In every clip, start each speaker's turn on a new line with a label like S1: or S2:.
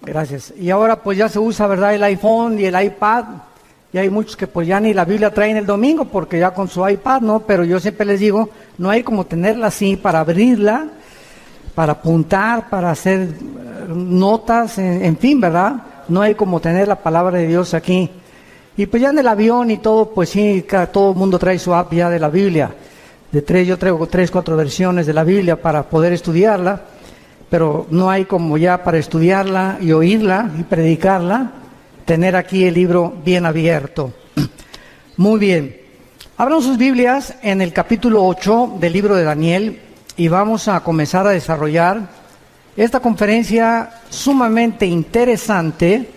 S1: Gracias. Y ahora pues ya se usa, ¿verdad?, el iPhone y el iPad. Y hay muchos que pues ya ni la Biblia traen el domingo porque ya con su iPad, ¿no? Pero yo siempre les digo, no hay como tenerla así para abrirla, para apuntar, para hacer notas, en fin, ¿verdad? No hay como tener la palabra de Dios aquí. Y pues ya en el avión y todo, pues sí, todo el mundo trae su app ya de la Biblia. Yo traigo 3, 4 versiones de la Biblia para poder estudiarla, pero no hay como ya para estudiarla y oírla y predicarla, tener aquí el libro bien abierto. Muy bien. Abran sus Biblias en el capítulo 8 del libro de Daniel y vamos a comenzar a desarrollar esta conferencia sumamente interesante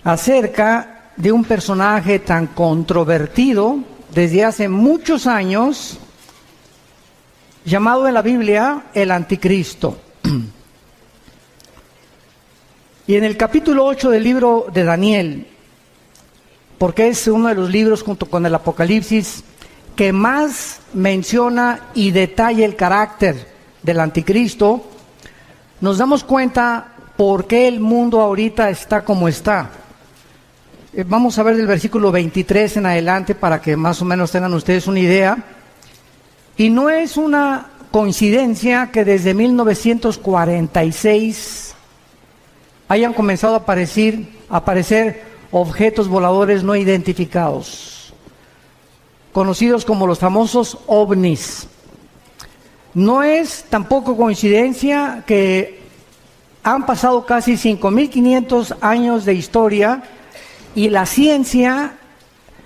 S1: acerca de un personaje tan controvertido desde hace muchos años, llamado en la Biblia el Anticristo. Y en el capítulo 8 del libro de Daniel, porque es uno de los libros junto con el Apocalipsis que más menciona y detalla el carácter del Anticristo, nos damos cuenta por qué el mundo ahorita está como está. Vamos a ver del versículo 23 en adelante para que más o menos tengan ustedes una idea. Y no es una coincidencia que desde 1946 hayan comenzado a aparecer objetos voladores no identificados, conocidos como los famosos ovnis. No es tampoco coincidencia que han pasado casi 5.500 años de historia y la ciencia,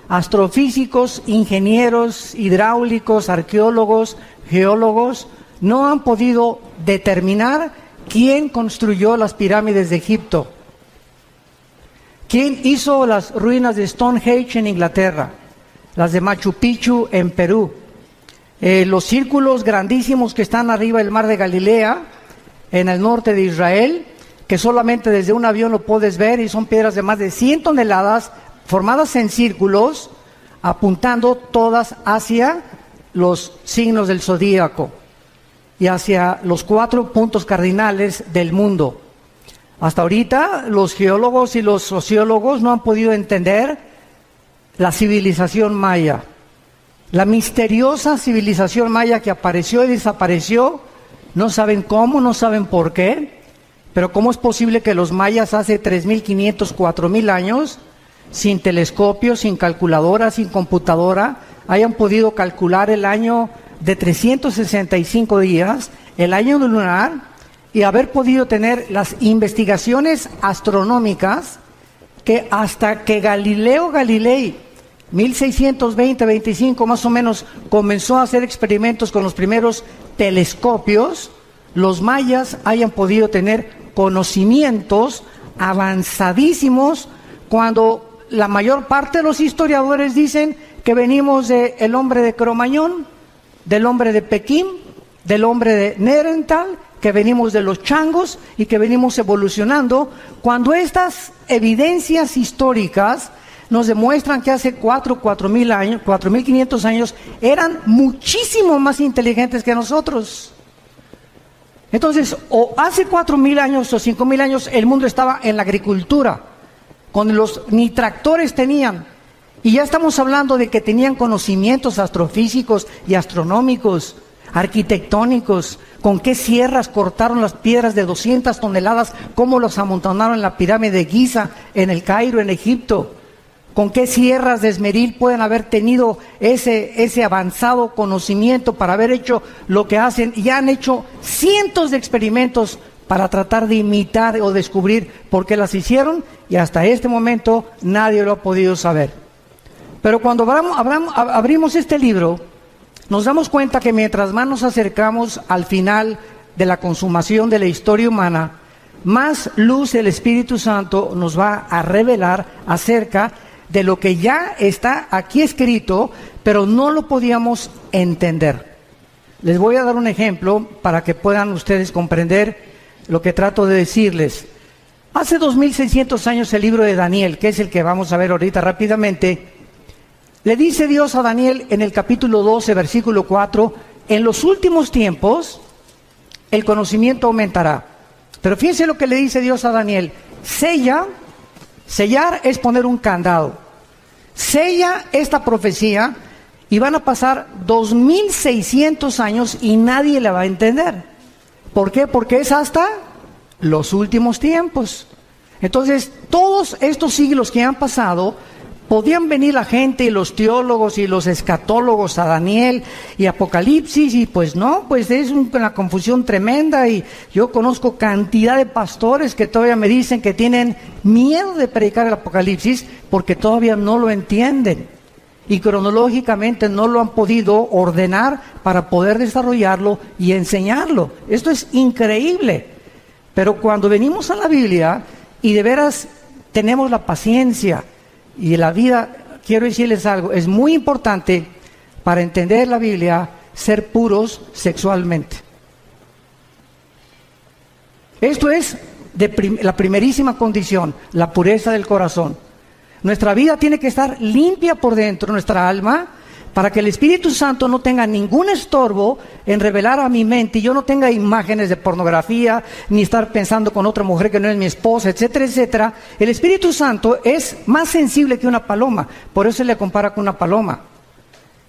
S1: astrofísicos, ingenieros, hidráulicos, arqueólogos, geólogos, no han podido determinar quién construyó las pirámides de Egipto, quién hizo las ruinas de Stonehenge en Inglaterra, las de Machu Picchu en Perú, los círculos grandísimos que están arriba del mar de Galilea, en el norte de Israel, que solamente desde un avión lo puedes ver, y son piedras de más de 100 toneladas, formadas en círculos, apuntando todas hacia los signos del zodíaco y hacia los 4 puntos cardinales del mundo. Hasta ahorita los geólogos y los sociólogos no han podido entender la civilización maya, la misteriosa civilización maya que apareció y desapareció. No saben cómo, no saben por qué, pero ¿cómo es posible que los mayas hace 3.500, 4.000 años, sin telescopio, sin calculadora, sin computadora, hayan podido calcular el año de 365 días, el año lunar, y haber podido tener las investigaciones astronómicas que hasta que Galileo Galilei, 1620-25 más o menos, comenzó a hacer experimentos con los primeros telescopios, los mayas hayan podido tener conocimientos avanzadísimos, cuando la mayor parte de los historiadores dicen que venimos del hombre de Cromañón, del hombre de Pekín, del hombre de Neandertal, que venimos de los changos y que venimos evolucionando, cuando estas evidencias históricas nos demuestran que hace 4.000 años, 4.500 años, eran muchísimo más inteligentes que nosotros. Entonces, o hace 4.000 años o 5.000 años el mundo estaba en la agricultura, ni tractores tenían, y ya estamos hablando de que tenían conocimientos astrofísicos y astronómicos, arquitectónicos, con qué sierras cortaron las piedras de 200 toneladas, cómo los amontonaron en la pirámide de Giza, en el Cairo, en Egipto, con qué sierras de esmeril pueden haber tenido ese avanzado conocimiento para haber hecho lo que hacen. Ya han hecho cientos de experimentos para tratar de imitar o descubrir por qué las hicieron, y hasta este momento nadie lo ha podido saber. Pero cuando abrimos este libro, nos damos cuenta que mientras más nos acercamos al final de la consumación de la historia humana, más luz el Espíritu Santo nos va a revelar acerca de lo que ya está aquí escrito, pero no lo podíamos entender. Les voy a dar un ejemplo para que puedan ustedes comprender lo que trato de decirles. Hace 2.600 años el libro de Daniel, que es el que vamos a ver ahorita rápidamente, le dice Dios a Daniel en el capítulo 12, versículo 4, en los últimos tiempos el conocimiento aumentará. Pero fíjense lo que le dice Dios a Daniel. Sella, sellar es poner un candado. Sella esta profecía y van a pasar 2600 años y nadie la va a entender. ¿Por qué? Porque es hasta los últimos tiempos. Entonces, todos estos siglos que han pasado, podían venir la gente y los teólogos y los escatólogos a Daniel y Apocalipsis, y pues no, pues es una confusión tremenda. Y yo conozco cantidad de pastores que todavía me dicen que tienen miedo de predicar el Apocalipsis porque todavía no lo entienden y cronológicamente no lo han podido ordenar para poder desarrollarlo y enseñarlo. Esto es increíble. Pero cuando venimos a la Biblia y de veras tenemos la paciencia y la vida, quiero decirles algo, es muy importante para entender la Biblia ser puros sexualmente. Esto es la primerísima condición, la pureza del corazón. Nuestra vida tiene que estar limpia por dentro, nuestra alma, para que el Espíritu Santo no tenga ningún estorbo en revelar a mi mente y yo no tenga imágenes de pornografía, ni estar pensando con otra mujer que no es mi esposa, etcétera, etcétera. El Espíritu Santo es más sensible que una paloma, por eso se le compara con una paloma.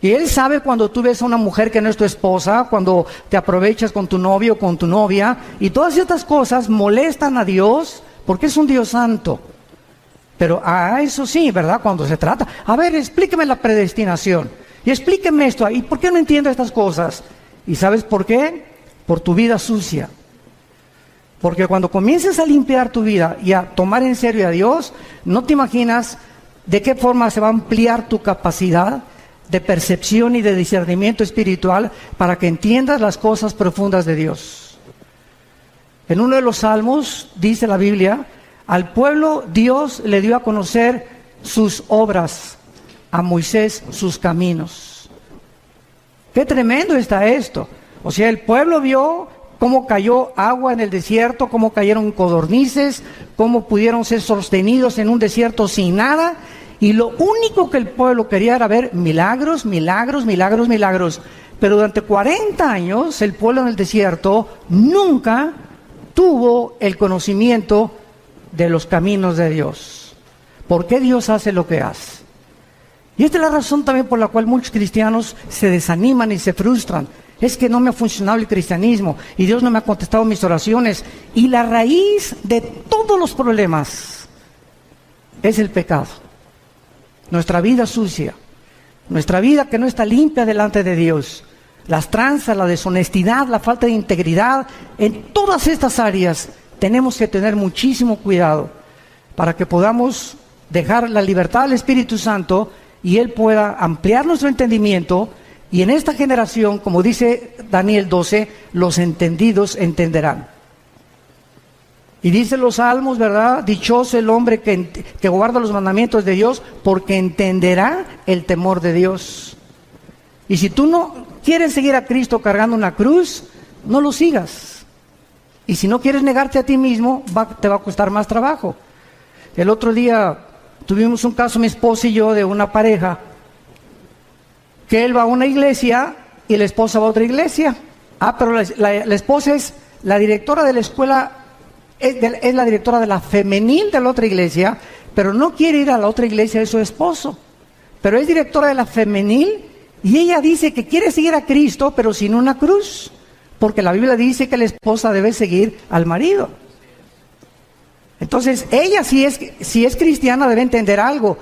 S1: Y Él sabe cuando tú ves a una mujer que no es tu esposa, cuando te aprovechas con tu novio o con tu novia, y todas estas cosas molestan a Dios, porque es un Dios santo. Pero eso sí, ¿verdad? Cuando se trata, a ver, explíqueme la predestinación. Y explíqueme esto, ¿y por qué no entiendo estas cosas? ¿Y sabes por qué? Por tu vida sucia. Porque cuando comiences a limpiar tu vida y a tomar en serio a Dios, no te imaginas de qué forma se va a ampliar tu capacidad de percepción y de discernimiento espiritual para que entiendas las cosas profundas de Dios. En uno de los salmos, dice la Biblia, al pueblo Dios le dio a conocer sus obras, a Moisés sus caminos. Qué tremendo está esto. O sea, el pueblo vio cómo cayó agua en el desierto, cómo cayeron codornices, cómo pudieron ser sostenidos en un desierto sin nada, y lo único que el pueblo quería era ver milagros, milagros, milagros, milagros. Pero durante 40 años el pueblo en el desierto nunca tuvo el conocimiento de los caminos de Dios. ¿Por qué Dios hace lo que hace? Y esta es la razón también por la cual muchos cristianos se desaniman y se frustran. Es que no me ha funcionado el cristianismo y Dios no me ha contestado mis oraciones. Y la raíz de todos los problemas es el pecado. Nuestra vida sucia, nuestra vida que no está limpia delante de Dios, las tranzas, la deshonestidad, la falta de integridad, en todas estas áreas tenemos que tener muchísimo cuidado para que podamos dejar la libertad al Espíritu Santo y Él pueda ampliar nuestro entendimiento. Y en esta generación, como dice Daniel 12, los entendidos entenderán. Y dicen los salmos, ¿verdad? Dichoso el hombre que guarda los mandamientos de Dios, porque entenderá el temor de Dios. Y si tú no quieres seguir a Cristo cargando una cruz, no lo sigas. Y si no quieres negarte a ti mismo, te va a costar más trabajo. El otro día tuvimos un caso, mi esposa y yo, de una pareja, que él va a una iglesia y la esposa va a otra iglesia. Pero la esposa es la directora de la escuela, es la directora de la femenil de la otra iglesia, pero no quiere ir a la otra iglesia de su esposo. Pero es directora de la femenil y ella dice que quiere seguir a Cristo, pero sin una cruz, porque la Biblia dice que la esposa debe seguir al marido. Entonces, ella si es cristiana debe entender algo.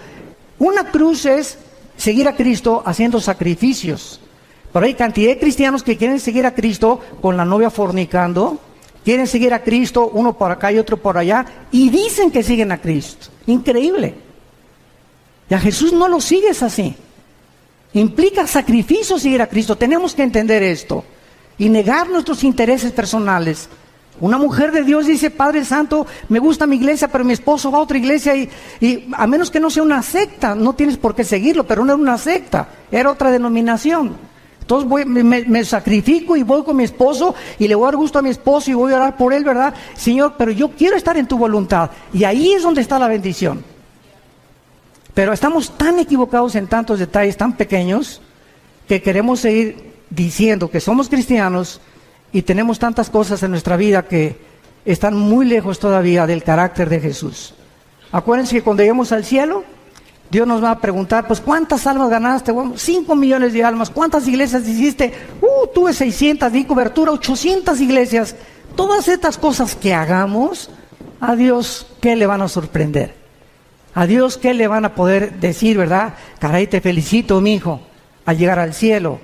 S1: Una cruz es seguir a Cristo haciendo sacrificios. Pero hay cantidad de cristianos que quieren seguir a Cristo con la novia fornicando, quieren seguir a Cristo, uno por acá y otro por allá, y dicen que siguen a Cristo. Increíble. Y a Jesús no lo sigues así. Implica sacrificio seguir a Cristo. Tenemos que entender esto y negar nuestros intereses personales. Una mujer de Dios dice: Padre Santo, me gusta mi iglesia, pero mi esposo va a otra iglesia y a menos que no sea una secta, no tienes por qué seguirlo, pero no era una secta, era otra denominación. Entonces me sacrifico y voy con mi esposo y le voy a dar gusto a mi esposo y voy a orar por él, ¿verdad? Señor, pero yo quiero estar en tu voluntad. Y ahí es donde está la bendición. Pero estamos tan equivocados en tantos detalles tan pequeños que queremos seguir diciendo que somos cristianos y tenemos tantas cosas en nuestra vida que están muy lejos todavía del carácter de Jesús. Acuérdense que cuando lleguemos al cielo, Dios nos va a preguntar, pues, ¿cuántas almas ganaste? Bueno, 5 millones de almas. ¿Cuántas iglesias hiciste? Tuve 600, di cobertura, 800 iglesias. Todas estas cosas que hagamos, a Dios, ¿qué le van a sorprender? A Dios, ¿qué le van a poder decir, verdad? Caray, te felicito, mi hijo, al llegar al cielo.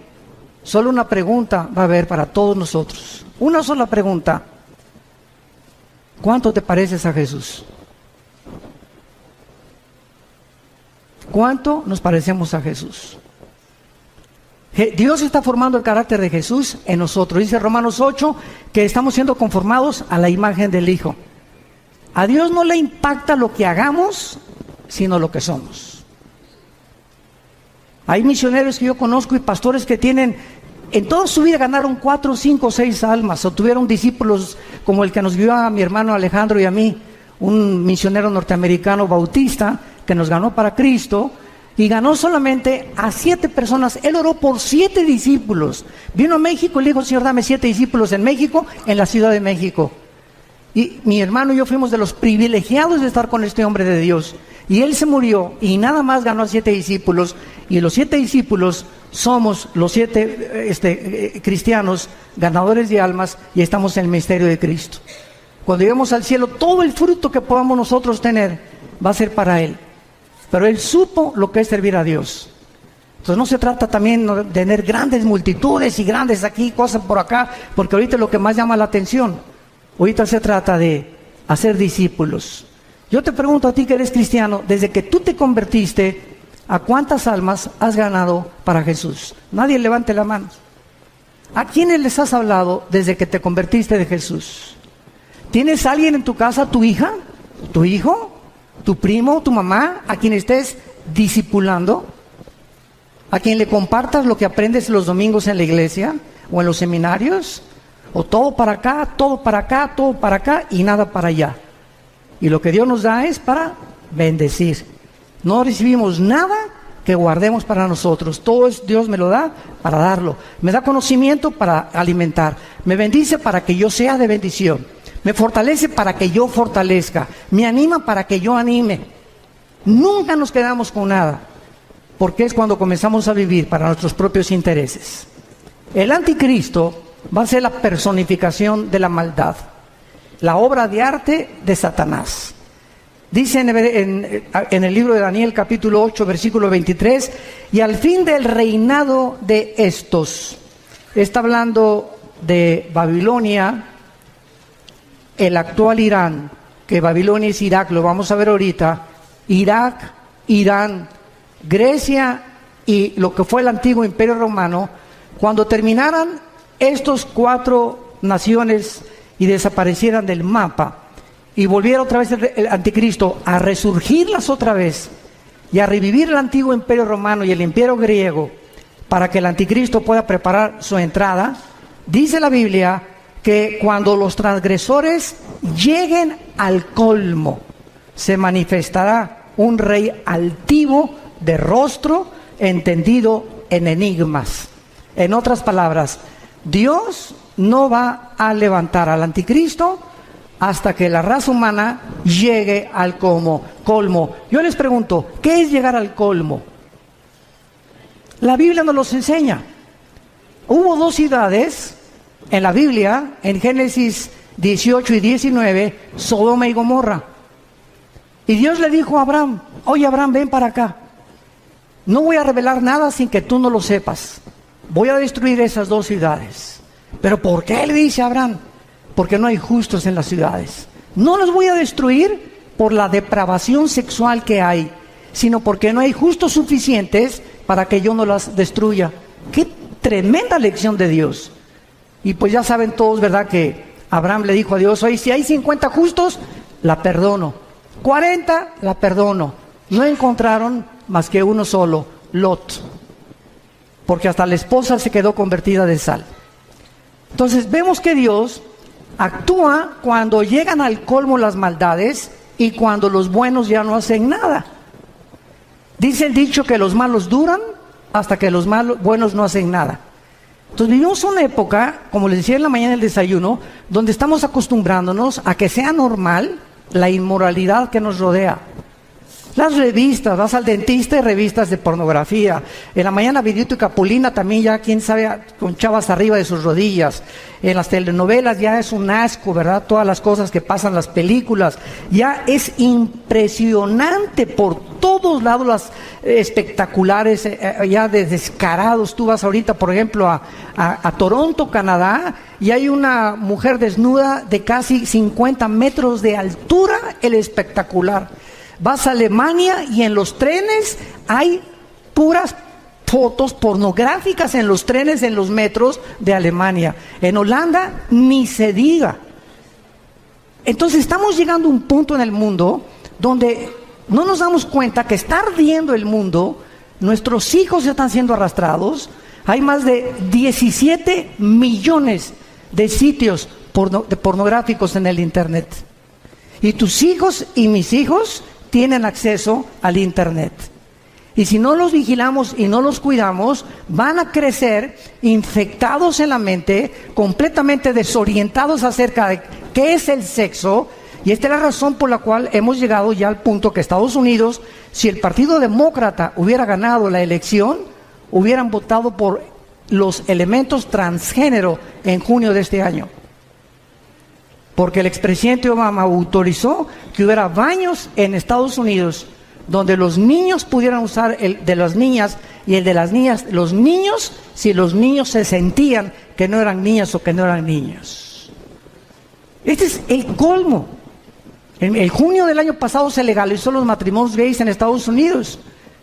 S1: Solo una pregunta va a haber para todos nosotros. Una sola pregunta. ¿Cuánto te pareces a Jesús? ¿Cuánto nos parecemos a Jesús? Dios está formando el carácter de Jesús en nosotros. Dice Romanos 8 que estamos siendo conformados a la imagen del Hijo. A Dios no le impacta lo que hagamos, sino lo que somos. Hay misioneros que yo conozco y pastores que tienen, en toda su vida ganaron 4, 5, 6 almas, o tuvieron discípulos como el que nos guió a mi hermano Alejandro y a mí, un misionero norteamericano bautista, que nos ganó para Cristo, y ganó solamente a 7 personas. Él oró por 7 discípulos. Vino a México y le dijo, Señor, dame 7 discípulos en México, en la Ciudad de México. Y mi hermano y yo fuimos de los privilegiados de estar con este hombre de Dios. Y él se murió y nada más ganó a 7 discípulos. Y los 7 discípulos somos los 7 cristianos ganadores de almas y estamos en el ministerio de Cristo. Cuando lleguemos al cielo, todo el fruto que podamos nosotros tener va a ser para Él. Pero Él supo lo que es servir a Dios. Entonces no se trata también de tener grandes multitudes y grandes aquí, cosas por acá, porque ahorita es lo que más llama la atención. Ahorita se trata de hacer discípulos. Yo te pregunto a ti que eres cristiano, desde que tú te convertiste, ¿a cuántas almas has ganado para Jesús? Nadie levante la mano. ¿A quiénes les has hablado desde que te convertiste de Jesús? ¿Tienes alguien en tu casa, tu hija, tu hijo, tu primo, tu mamá, a quien estés discipulando? ¿A quien le compartas lo que aprendes los domingos en la iglesia o en los seminarios? ¿O todo para acá, todo para acá, todo para acá y nada para allá? Y lo que Dios nos da es para bendecir. No recibimos nada que guardemos para nosotros. Todo es, Dios me lo da para darlo. Me da conocimiento para alimentar. Me bendice para que yo sea de bendición. Me fortalece para que yo fortalezca. Me anima para que yo anime. Nunca nos quedamos con nada, porque es cuando comenzamos a vivir para nuestros propios intereses. El anticristo va a ser la personificación de la maldad, la obra de arte de Satanás. Dice en el libro de Daniel capítulo 8 versículo 23, y al fin del reinado de estos, está hablando de Babilonia, el actual Irán, que Babilonia es Irak, lo vamos a ver ahorita, Irak, Irán, Grecia y lo que fue el antiguo Imperio Romano. Cuando terminaran estos 4 naciones y desaparecieran del mapa y volviera otra vez el anticristo a resurgirlas otra vez y a revivir el antiguo Imperio Romano y el Imperio Griego para que el anticristo pueda preparar su entrada, dice la Biblia que cuando los transgresores lleguen al colmo, se manifestará un rey altivo de rostro, entendido en enigmas. En otras palabras, Dios no va a levantar al anticristo hasta que la raza humana llegue al colmo. Yo les pregunto, ¿qué es llegar al colmo? La Biblia nos los enseña. Hubo 2 ciudades en la Biblia, en Génesis 18 y 19, Sodoma y Gomorra. Y Dios le dijo a Abraham, oye Abraham, ven para acá. No voy a revelar nada sin que tú no lo sepas. Voy a destruir esas 2 ciudades. ¿Pero por qué le dice a Abraham? Porque no hay justos en las ciudades. No los voy a destruir por la depravación sexual que hay, sino porque no hay justos suficientes para que yo no las destruya. ¡Qué tremenda lección de Dios! Y pues ya saben todos, ¿verdad?, que Abraham le dijo a Dios, oye, si hay 50 justos, la perdono. 40, la perdono. No encontraron más que uno solo, Lot. Porque hasta la esposa se quedó convertida de sal. Entonces vemos que Dios actúa cuando llegan al colmo las maldades y cuando los buenos ya no hacen nada. Dice el dicho que los malos duran hasta que los buenos no hacen nada. Entonces vivimos una época, como les decía en la mañana del desayuno, donde estamos acostumbrándonos a que sea normal la inmoralidad que nos rodea. Las revistas, vas al dentista y revistas de pornografía. En la mañana Vidito y Capulina también ya, quién sabe, con chavas arriba de sus rodillas. En las telenovelas ya es un asco, ¿verdad? Todas las cosas que pasan, las películas. Ya es impresionante por todos lados las espectaculares, ya de descarados. Tú vas ahorita, por ejemplo, a Toronto, Canadá, y hay una mujer desnuda de casi 50 metros de altura, el espectacular. Vas a Alemania y en los trenes hay puras fotos pornográficas en los trenes, en los metros de Alemania. En Holanda ni se diga. Entonces estamos llegando a un punto en el mundo donde no nos damos cuenta que está ardiendo el mundo, nuestros hijos están siendo arrastrados. Hay más de 17 millones de sitios pornográficos en el internet. Y tus hijos y mis hijos tienen acceso al internet. Y si no los vigilamos y no los cuidamos, van a crecer infectados en la mente, completamente desorientados acerca de qué es el sexo. Y esta es la razón por la cual hemos llegado ya al punto que Estados Unidos, si el Partido Demócrata hubiera ganado la elección, hubieran votado por los elementos transgénero en junio de este año. Porque el expresidente Obama autorizó que hubiera baños en Estados Unidos donde los niños pudieran usar el de las niñas y el de las niñas, los niños, si los niños se sentían que no eran niñas o que no eran niños. Este es el colmo. En el junio del año pasado se legalizó los matrimonios gays en Estados Unidos.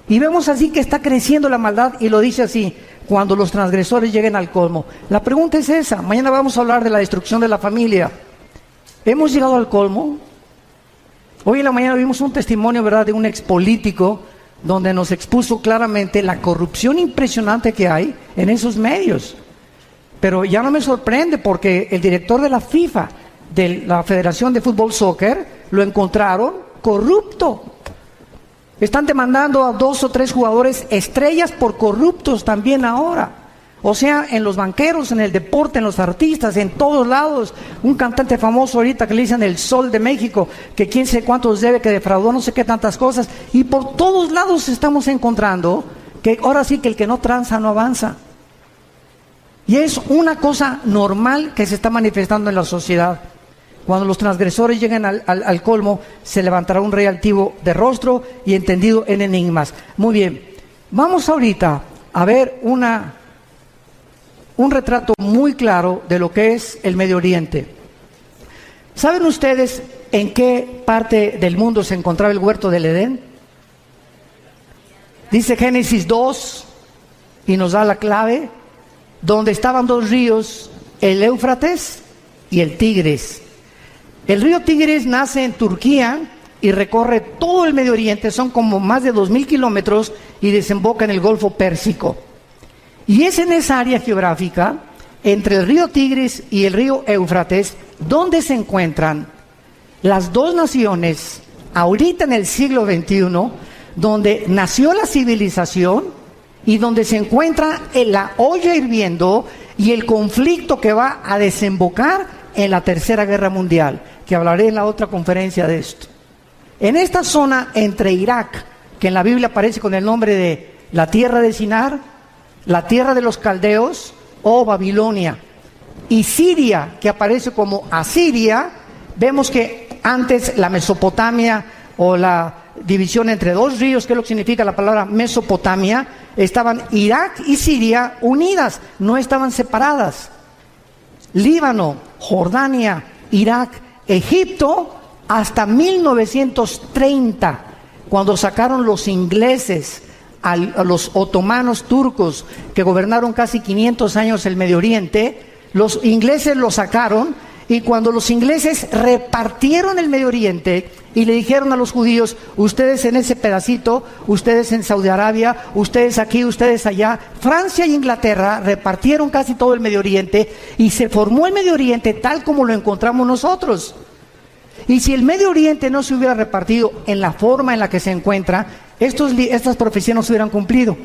S1: Y vemos así que está creciendo la maldad, y lo dice así: cuando los transgresores lleguen al colmo. La pregunta es esa. Mañana vamos a hablar de la destrucción de la familia. ¿Hemos llegado al colmo? Hoy en la mañana vimos un testimonio, ¿verdad?, de un expolítico donde nos expuso claramente la corrupción impresionante que hay en esos medios. Pero ya no me sorprende, porque el director de la FIFA, de la Federación de Fútbol Soccer, lo encontraron corrupto. Están demandando a 2 o 3 jugadores estrellas por corruptos también ahora. O sea, en los banqueros, en el deporte, en los artistas, en todos lados. Un cantante famoso ahorita que le dicen el Sol de México, que quién sé cuántos debe, que defraudó no sé qué tantas cosas. Y por todos lados estamos encontrando que ahora sí que el que no tranza no avanza. Y es una cosa normal que se está manifestando en la sociedad. Cuando los transgresores lleguen al colmo, se levantará un rey altivo de rostro y entendido en enigmas. Muy bien, vamos ahorita a ver un retrato muy claro de lo que es el Medio Oriente. ¿Saben ustedes en qué parte del mundo se encontraba el huerto del Edén? Dice Génesis 2, y nos da la clave, donde estaban 2 ríos, el Éufrates y el Tigris. El río Tigris nace en Turquía y recorre todo el Medio Oriente, son como más de 2,000 kilómetros, y desemboca en el Golfo Pérsico. Y es en esa área geográfica, entre el río Tigris y el río Éufrates, donde se encuentran las 2 naciones, ahorita en el siglo XXI, donde nació la civilización y donde se encuentra en la olla hirviendo y el conflicto que va a desembocar en la Tercera Guerra Mundial, que hablaré en la otra conferencia de esto. En esta zona entre Irak, que en la Biblia aparece con el nombre de la tierra de Sinar, la tierra de los caldeos o Babilonia, y Siria, que aparece como Asiria, vemos que antes la Mesopotamia, o la división entre 2 ríos, que es lo que significa la palabra Mesopotamia, estaban Irak y Siria unidas, no estaban separadas. Líbano, Jordania, Irak, Egipto, hasta 1930, cuando sacaron los ingleses a los otomanos turcos, que gobernaron casi 500 años el Medio Oriente. Los ingleses lo sacaron, y cuando los ingleses repartieron el Medio Oriente y le dijeron a los judíos: ustedes en ese pedacito, ustedes en Saudi Arabia, ustedes aquí, ustedes allá, Francia e Inglaterra repartieron casi todo el Medio Oriente, y se formó el Medio Oriente tal como lo encontramos nosotros. Y si el Medio Oriente no se hubiera repartido en la forma en la que se encuentra, estas profecías no se hubieran cumplido.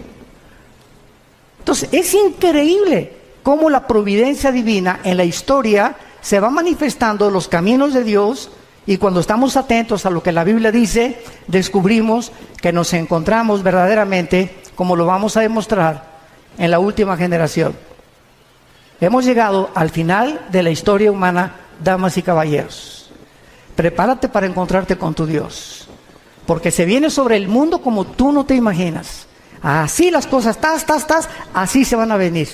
S1: Entonces es increíble cómo la providencia divina en la historia se va manifestando los caminos de Dios, y cuando estamos atentos a lo que la Biblia dice, descubrimos que nos encontramos verdaderamente, como lo vamos a demostrar, en la última generación. Hemos llegado al final de la historia humana, damas y caballeros. Prepárate para encontrarte con tu Dios, porque se viene sobre el mundo como tú no te imaginas. Así las cosas, así se van a venir.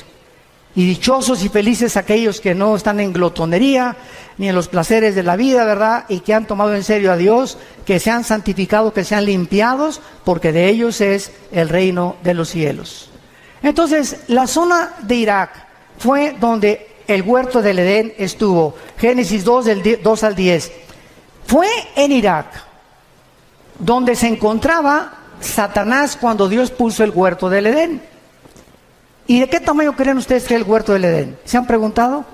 S1: Y dichosos y felices aquellos que no están en glotonería, ni en los placeres de la vida, ¿verdad? Y que han tomado en serio a Dios, que se han santificado, que se han limpiados, porque de ellos es el reino de los cielos. Entonces, la zona de Irak fue donde el huerto del Edén estuvo. Génesis 2, del 2 al 10. Fue en Irak donde se encontraba Satanás cuando Dios puso el huerto del Edén. ¿Y de qué tamaño creen ustedes que es el huerto del Edén? ¿Se han preguntado?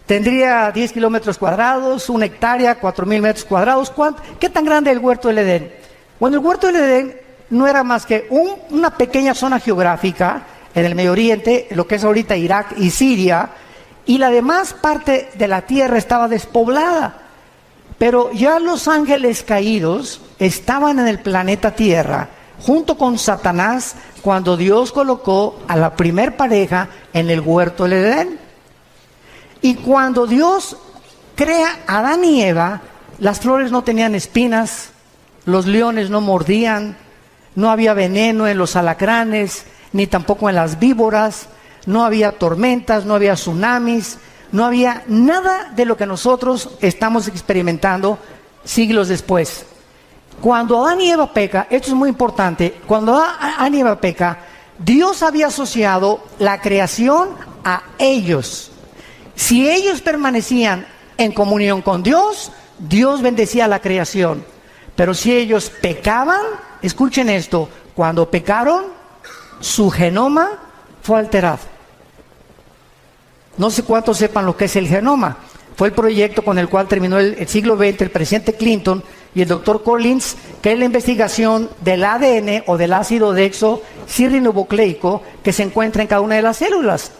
S1: Tendría 10 kilómetros cuadrados, 1 hectárea, 4,000 metros cuadrados. ¿Qué tan grande es el huerto del Edén? Bueno, el huerto del Edén no era más que una pequeña zona geográfica en el Medio Oriente, lo que es ahorita Irak y Siria, y la demás parte de la tierra estaba despoblada. Pero ya los ángeles caídos estaban en el planeta Tierra, junto con Satanás, cuando Dios colocó a la primer pareja en el huerto del Edén. Y cuando Dios crea a Adán y Eva, las flores no tenían espinas, los leones no mordían, no había veneno en los alacranes, ni tampoco en las víboras, no había tormentas, no había tsunamis, no había nada de lo que nosotros estamos experimentando siglos después. Cuando Adán y Eva peca, esto es muy importante, cuando Adán y Eva peca, Dios había asociado la creación a ellos. Si ellos permanecían en comunión con Dios, Dios bendecía a la creación. Pero si ellos pecaban, escuchen esto, cuando pecaron, su genoma fue alterado. No sé cuántos sepan lo que es el genoma. Fue el proyecto con el cual terminó el siglo XX el presidente Clinton y el doctor Collins, que es la investigación del ADN o del ácido desoxirribonucleico que se encuentra en cada una de las células.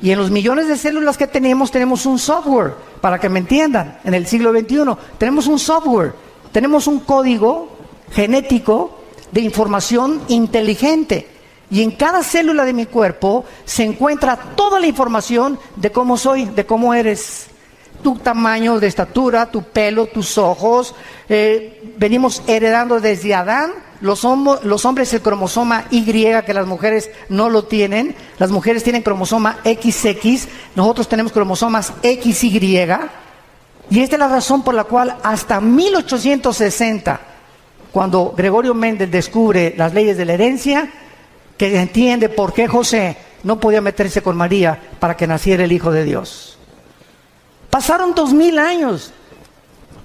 S1: Y en los millones de células que tenemos un software, para que me entiendan, en el siglo XXI, tenemos un software, tenemos un código genético de información inteligente. Y en cada célula de mi cuerpo se encuentra toda la información de cómo soy, de cómo eres. Tu tamaño de estatura, tu pelo, tus ojos. Venimos heredando desde Adán. Los hombres el cromosoma Y, que las mujeres no lo tienen. Las mujeres tienen cromosoma XX, nosotros tenemos cromosomas XY. Y esta es la razón por la cual hasta 1860, cuando Gregorio Mendel descubre las leyes de la herencia, que entiende por qué José no podía meterse con María para que naciera el Hijo de Dios. Pasaron 2000 años.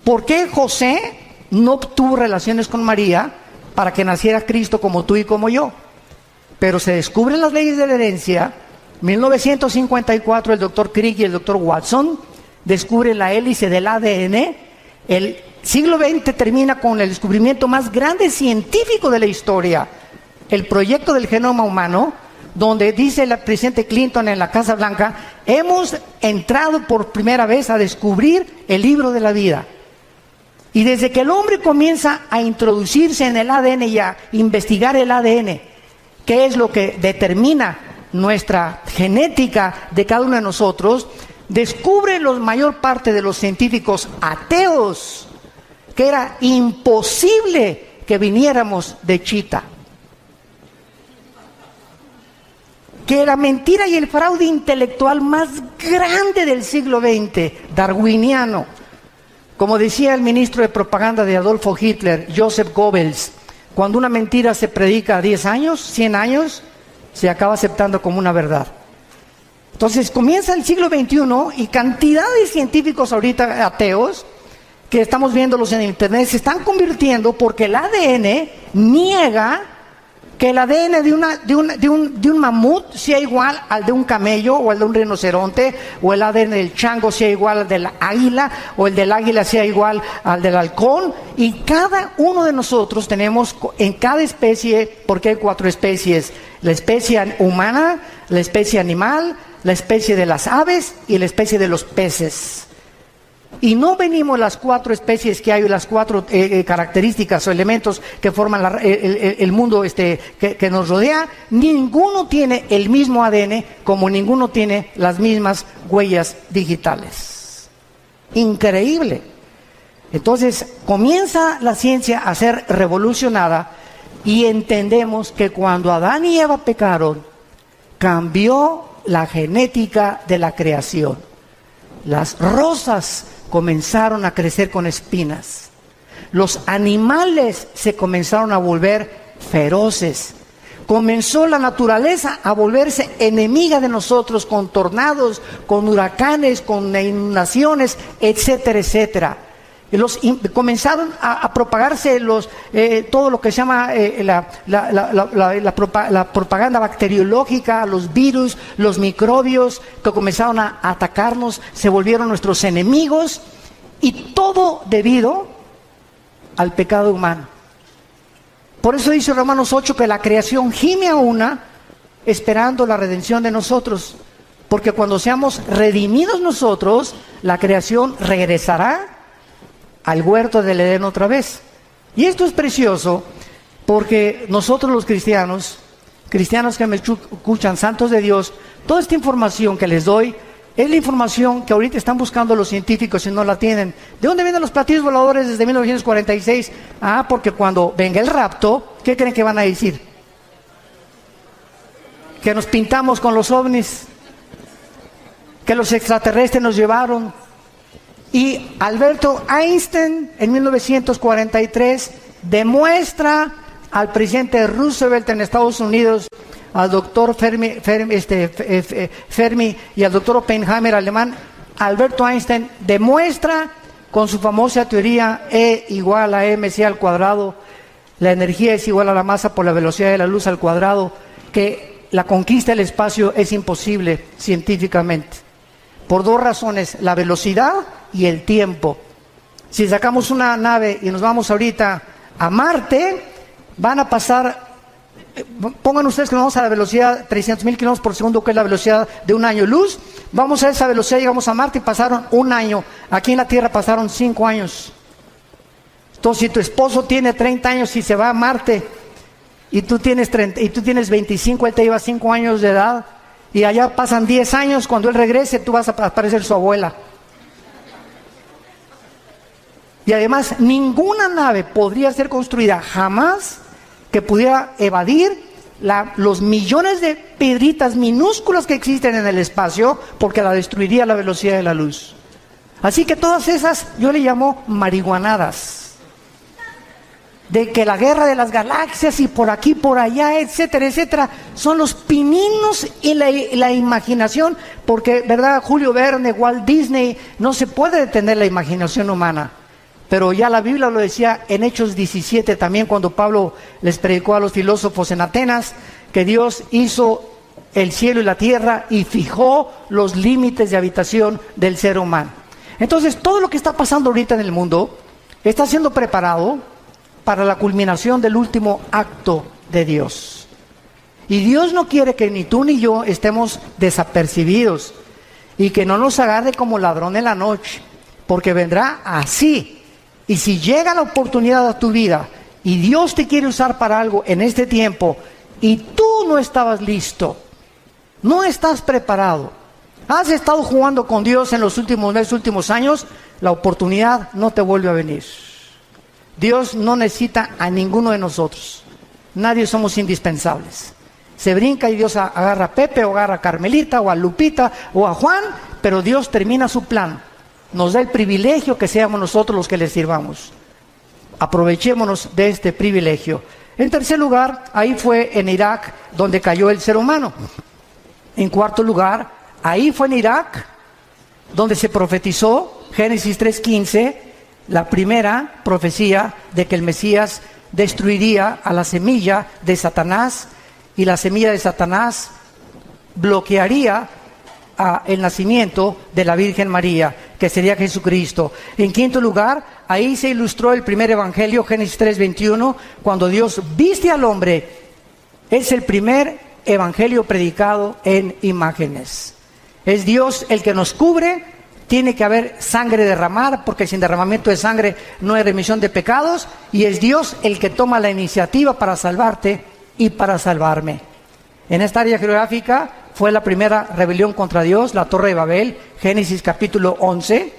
S1: ¿Por qué José no tuvo relaciones con María para que naciera Cristo como tú y como yo? Pero se descubren las leyes de la herencia. 1954 el doctor Crick y el doctor Watson descubren la hélice del ADN. El siglo XX termina con el descubrimiento más grande científico de la historia, el proyecto del genoma humano, donde dice el presidente Clinton en la Casa Blanca, hemos entrado por primera vez a descubrir el libro de la vida. Y desde que el hombre comienza a introducirse en el ADN y a investigar el ADN, que es lo que determina nuestra genética de cada uno de nosotros, descubre la mayor parte de los científicos ateos que era imposible que viniéramos de Chita. Que la mentira y el fraude intelectual más grande del siglo XX, darwiniano, como decía el ministro de propaganda de Adolfo Hitler, Joseph Goebbels, cuando una mentira se predica a 10 años, 100 años, se acaba aceptando como una verdad. Entonces comienza el siglo XXI y cantidad de científicos ahorita ateos, que estamos viéndolos en internet, se están convirtiendo porque el ADN niega que el ADN de un mamut sea igual al de un camello o al de un rinoceronte, o el ADN del chango sea igual al del águila, o el del águila sea igual al del halcón. Y cada uno de nosotros tenemos en cada especie, porque hay 4 especies: la especie humana, la especie animal, la especie de las aves y la especie de los peces. Y no venimos las 4 especies que hay, las 4 características o elementos que forman el mundo que nos rodea. Ninguno tiene el mismo ADN, como ninguno tiene las mismas huellas digitales. Increíble. Entonces comienza la ciencia a ser revolucionada y entendemos que cuando Adán y Eva pecaron, cambió la genética de la creación. Las rosas comenzaron a crecer con espinas. Los animales se comenzaron a volver feroces. Comenzó la naturaleza a volverse enemiga de nosotros, con tornados, con huracanes, con inundaciones, etcétera, etcétera. Comenzaron a propagarse todo lo que se llama la propaganda bacteriológica, los virus, los microbios que comenzaron a atacarnos, se volvieron nuestros enemigos, y todo debido al pecado humano. Por eso dice Romanos 8 que la creación gime a una esperando la redención de nosotros, porque cuando seamos redimidos nosotros, la creación regresará al huerto del Edén otra vez. Y esto es precioso, porque nosotros los cristianos que me escuchan, santos de Dios, toda esta información que les doy es la información que ahorita están buscando los científicos y no la tienen. ¿De dónde vienen los platillos voladores desde 1946? Porque cuando venga el rapto, ¿qué creen que van a decir? Que nos pintamos con los ovnis, que los extraterrestres nos llevaron. Y Alberto Einstein en 1943 demuestra al presidente Roosevelt en Estados Unidos, al doctor Fermi y al doctor Oppenheimer alemán. Alberto Einstein demuestra con su famosa teoría E igual a mc al cuadrado, la energía es igual a la masa por la velocidad de la luz al cuadrado, que la conquista del espacio es imposible científicamente, por 2 razones: la velocidad y el tiempo. Si sacamos una nave y nos vamos ahorita a Marte, van a pasar, pongan ustedes que nos vamos a la velocidad 300,000 kilómetros por segundo, que es la velocidad de un año luz. Vamos a esa velocidad, llegamos a Marte y pasaron 1 año. Aquí en la Tierra pasaron 5 años. Entonces, si tu esposo tiene 30 años y se va a Marte, y tú tienes 25, él te lleva 5 años de edad, y allá pasan 10 años, cuando él regrese, tú vas a parecer su abuela. Y además, ninguna nave podría ser construida jamás que pudiera evadir los millones de piedritas minúsculas que existen en el espacio, porque la destruiría a la velocidad de la luz. Así que todas esas yo le llamo marihuanadas, de que la guerra de las galaxias y por aquí, por allá, etcétera, etcétera, son los pininos y la imaginación, porque, ¿verdad? Julio Verne, Walt Disney, no se puede detener la imaginación humana. Pero ya la Biblia lo decía en Hechos 17 también, cuando Pablo les predicó a los filósofos en Atenas, que Dios hizo el cielo y la tierra y fijó los límites de habitación del ser humano. Entonces, todo lo que está pasando ahorita en el mundo está siendo preparado para la culminación del último acto de Dios. Y Dios no quiere que ni tú ni yo estemos desapercibidos y que no nos agarre como ladrón en la noche, porque vendrá así. Y si llega la oportunidad a tu vida y Dios te quiere usar para algo en este tiempo y tú no estabas listo, no estás preparado, has estado jugando con Dios en los últimos meses, últimos años, la oportunidad no te vuelve a venir. Dios no necesita a ninguno de nosotros. Nadie somos indispensables. Se brinca y Dios agarra a Pepe o agarra a Carmelita o a Lupita o a Juan, pero Dios termina su plan. Nos da el privilegio que seamos nosotros los que les sirvamos. Aprovechémonos de este privilegio. En tercer lugar, ahí fue en Irak donde cayó el ser humano. En cuarto lugar, ahí fue en Irak donde se profetizó, Génesis 3:15, la primera profecía de que el Mesías destruiría a la semilla de Satanás, y la semilla de Satanás bloquearía el nacimiento de la Virgen María, que sería Jesucristo. En quinto lugar, ahí se ilustró el primer evangelio, Génesis 3:21, cuando Dios viste al hombre. Es el primer evangelio predicado en imágenes. Es Dios el que nos cubre. Tiene que haber sangre derramada, porque sin derramamiento de sangre no hay remisión de pecados, y es Dios el que toma la iniciativa para salvarte y para salvarme. En esta área geográfica fue la primera rebelión contra Dios, la Torre de Babel, Génesis capítulo 11.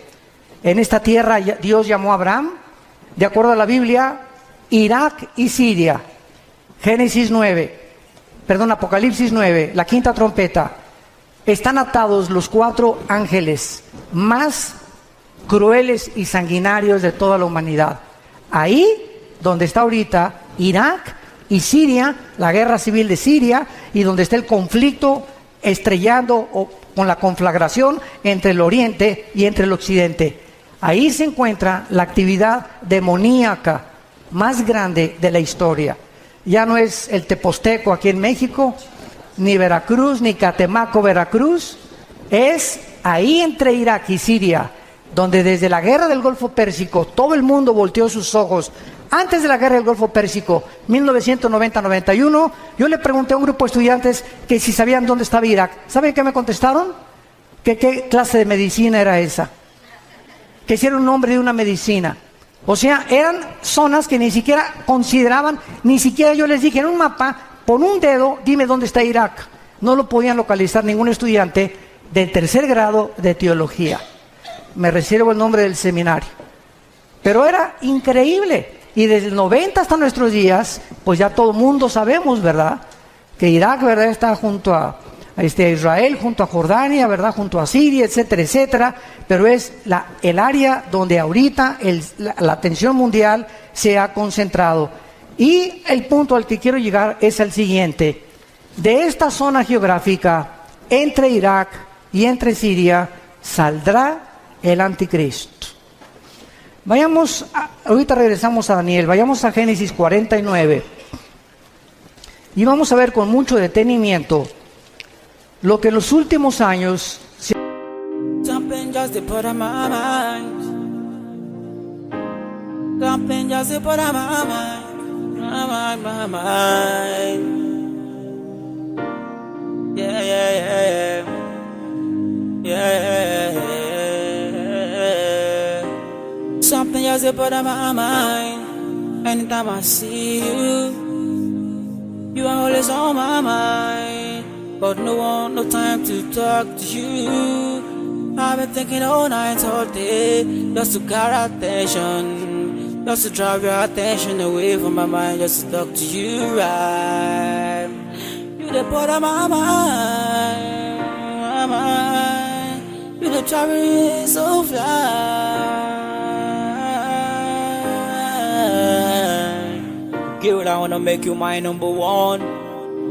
S1: En esta tierra Dios llamó a Abraham, de acuerdo a la Biblia, Irak y Siria. Apocalipsis 9, la quinta trompeta. Están atados los 4 ángeles más crueles y sanguinarios de toda la humanidad. Ahí donde está ahorita Irak y Siria, la guerra civil de Siria, y donde está el conflicto estrellando o con la conflagración entre el oriente y entre el occidente. Ahí se encuentra la actividad demoníaca más grande de la historia. Ya no es el Teposteco aquí en México, ni Veracruz, ni Catemaco, Veracruz. Es ahí entre Irak y Siria, donde desde la guerra del Golfo Pérsico todo el mundo volteó sus ojos. Antes de la guerra del Golfo Pérsico, 1990-91, yo le pregunté a un grupo de estudiantes que si sabían dónde estaba Irak. ¿Saben qué me contestaron? Que qué clase de medicina era esa. Que si era un nombre de una medicina. O sea, eran zonas que ni siquiera consideraban, ni siquiera yo les dije en un mapa, pon un dedo, dime dónde está Irak. No lo podían localizar ningún estudiante del tercer grado de teología. Me reservo el nombre del seminario. Pero era increíble. Y desde el 90 hasta nuestros días, pues ya todo el mundo sabemos, ¿verdad? Que Irak, ¿verdad?, está junto a Israel, junto a Jordania, ¿verdad?, junto a Siria, etcétera, etcétera. Pero es el área donde ahorita la atención mundial se ha concentrado. Y el punto al que quiero llegar es el siguiente. De esta zona geográfica, entre Irak y entre Siria, saldrá el anticristo. Ahorita regresamos a Daniel, vayamos a Génesis 49. Y vamos a ver con mucho detenimiento lo que en los últimos años
S2: Something just put on my mind. Anytime I see you, you are always on my mind. But no time to talk to you. I've been thinking all night, all day, just to get attention, just to drive your attention away from my mind, just to talk to you, right? You the put on my mind. You the drive me so fly. Girl, I wanna make you my number one.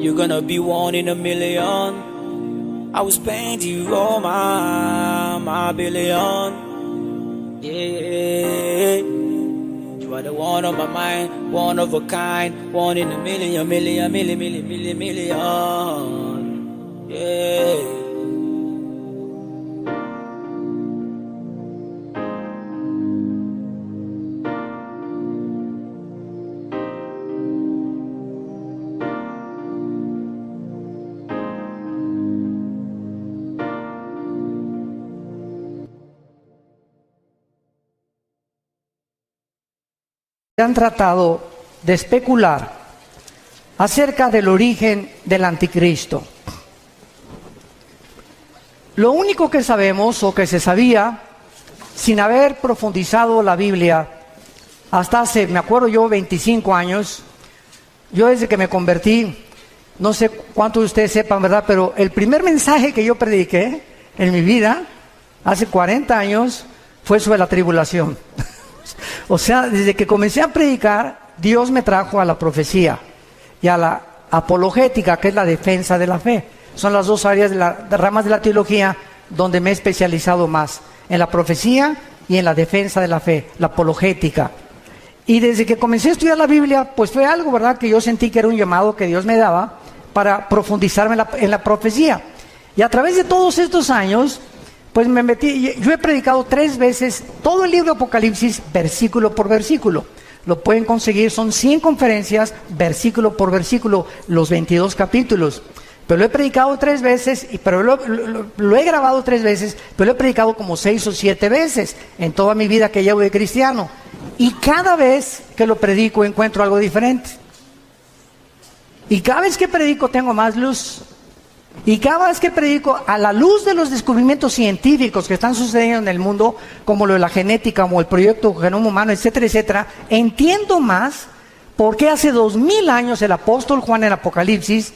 S2: You're gonna be one in a million. I will spend you all my billion. Yeah, you are the one on my mind, one of a kind, one in a million. Yeah.
S1: han tratado de especular acerca del origen del anticristo. Lo único que sabemos, o que se sabía, sin haber profundizado la Biblia, hasta hace, me acuerdo yo, 25 años, yo desde que me convertí, no sé cuántos de ustedes sepan, ¿verdad?, pero el primer mensaje que yo prediqué en mi vida, hace 40 años, fue sobre la tribulación. O sea, desde que comencé a predicar, Dios me trajo a la profecía y a la apologética, que es la defensa de la fe. Son las dos áreas de ramas de la teología donde me he especializado más, en la profecía y en la defensa de la fe, la apologética. Y desde que comencé a estudiar la Biblia, pues fue algo, ¿verdad?, que yo sentí que era un llamado que Dios me daba para profundizarme en la profecía. Y a través de todos estos años, pues me metí, yo he predicado 3 veces todo el libro de Apocalipsis, versículo por versículo. Lo pueden conseguir, son 100 conferencias, versículo por versículo, los 22 capítulos. Pero lo he predicado 3 veces, pero lo he grabado 3 veces, pero lo he predicado como 6 o 7 veces en toda mi vida que llevo de cristiano. Y cada vez que lo predico encuentro algo diferente. Y cada vez que predico tengo más luz. Y cada vez que predico, a la luz de los descubrimientos científicos que están sucediendo en el mundo, como lo de la genética, como el proyecto Genoma Humano, etcétera, etcétera, entiendo más por qué hace 2000 años el apóstol Juan en Apocalipsis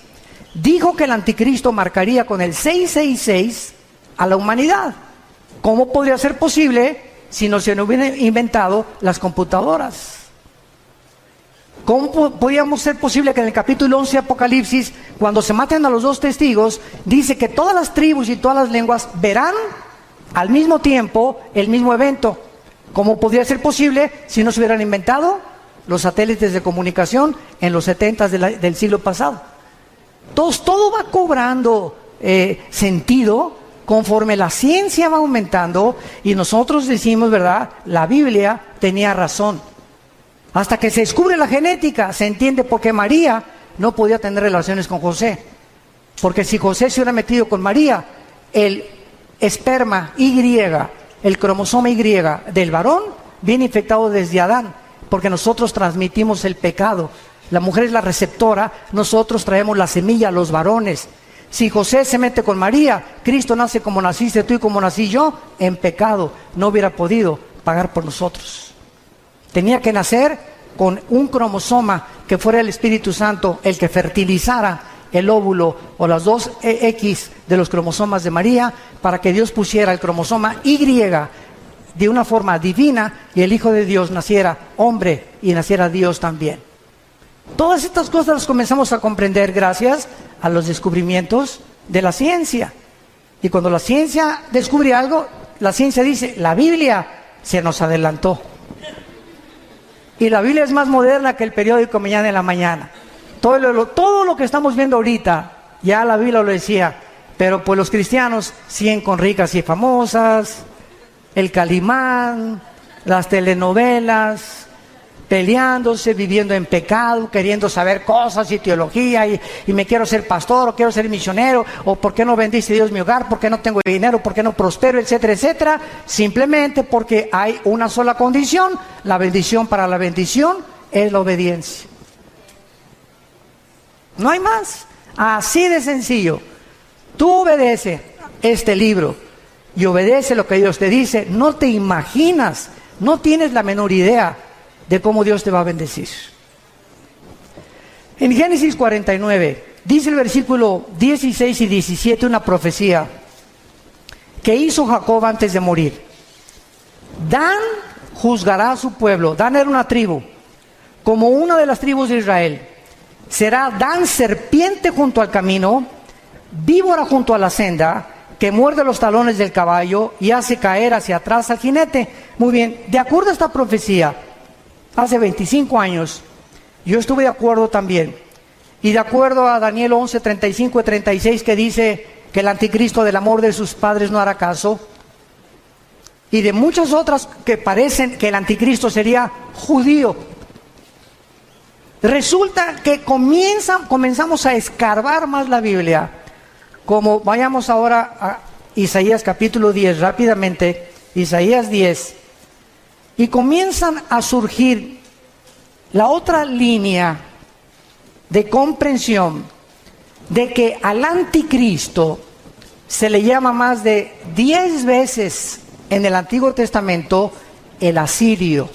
S1: dijo que el anticristo marcaría con el 666 a la humanidad. ¿Cómo podría ser posible si no se hubieran inventado las computadoras? ¿Cómo podíamos ser posible que en el capítulo 11 de Apocalipsis, cuando se maten a los 2 testigos, dice que todas las tribus y todas las lenguas verán al mismo tiempo el mismo evento? ¿Cómo podría ser posible si no se hubieran inventado los satélites de comunicación en los 70 del siglo pasado? Entonces, todo va cobrando sentido conforme la ciencia va aumentando y nosotros decimos, ¿verdad?, la Biblia tenía razón. Hasta que se descubre la genética, se entiende por qué María no podía tener relaciones con José. Porque si José se hubiera metido con María, el esperma Y, el cromosoma Y del varón, viene infectado desde Adán, porque nosotros transmitimos el pecado. La mujer es la receptora, nosotros traemos la semilla a los varones. Si José se mete con María, Cristo nace como naciste tú y como nací yo, en pecado, no hubiera podido pagar por nosotros. Tenía que nacer con un cromosoma que fuera el Espíritu Santo el que fertilizara el óvulo o las 2 X de los cromosomas de María para que Dios pusiera el cromosoma Y de una forma divina y el Hijo de Dios naciera hombre y naciera Dios también. Todas estas cosas las comenzamos a comprender gracias a los descubrimientos de la ciencia. Y cuando la ciencia descubre algo, la ciencia dice, la Biblia se nos adelantó. Y la Biblia es más moderna que el periódico Mañana en la Mañana. Todo lo que estamos viendo ahorita, ya la Biblia lo decía, pero pues los cristianos siguen con ricas y famosas, el Calimán, las telenovelas, peleándose, viviendo en pecado, queriendo saber cosas y teología, y me quiero ser pastor, o quiero ser misionero, o por qué no bendice Dios mi hogar, por qué no tengo dinero, por qué no prospero, etcétera, etcétera, simplemente porque hay una sola condición. La bendición para la bendición es la obediencia. No hay más, así de sencillo. Tú obedece este libro y obedece lo que Dios te dice, no te imaginas, no tienes la menor idea de cómo Dios te va a bendecir. En Génesis 49, dice el versículo 16 y 17 una profecía que hizo Jacob antes de morir. Dan juzgará a su pueblo. Dan era una tribu, como una de las tribus de Israel. Será Dan serpiente junto al camino, víbora junto a la senda, que muerde los talones del caballo y hace caer hacia atrás al jinete. Muy bien, de acuerdo a esta profecía, hace 25 años, yo estuve de acuerdo también. Y de acuerdo a Daniel 11, 35 y 36, que dice que el anticristo del amor de sus padres no hará caso. Y de muchas otras que parecen que el anticristo sería judío. Resulta que comenzamos a escarbar más la Biblia. Como vayamos ahora a Isaías capítulo 10, rápidamente, Isaías 10. Y comienzan a surgir la otra línea de comprensión de que al anticristo se le llama más de 10 veces en el Antiguo Testamento el asirio.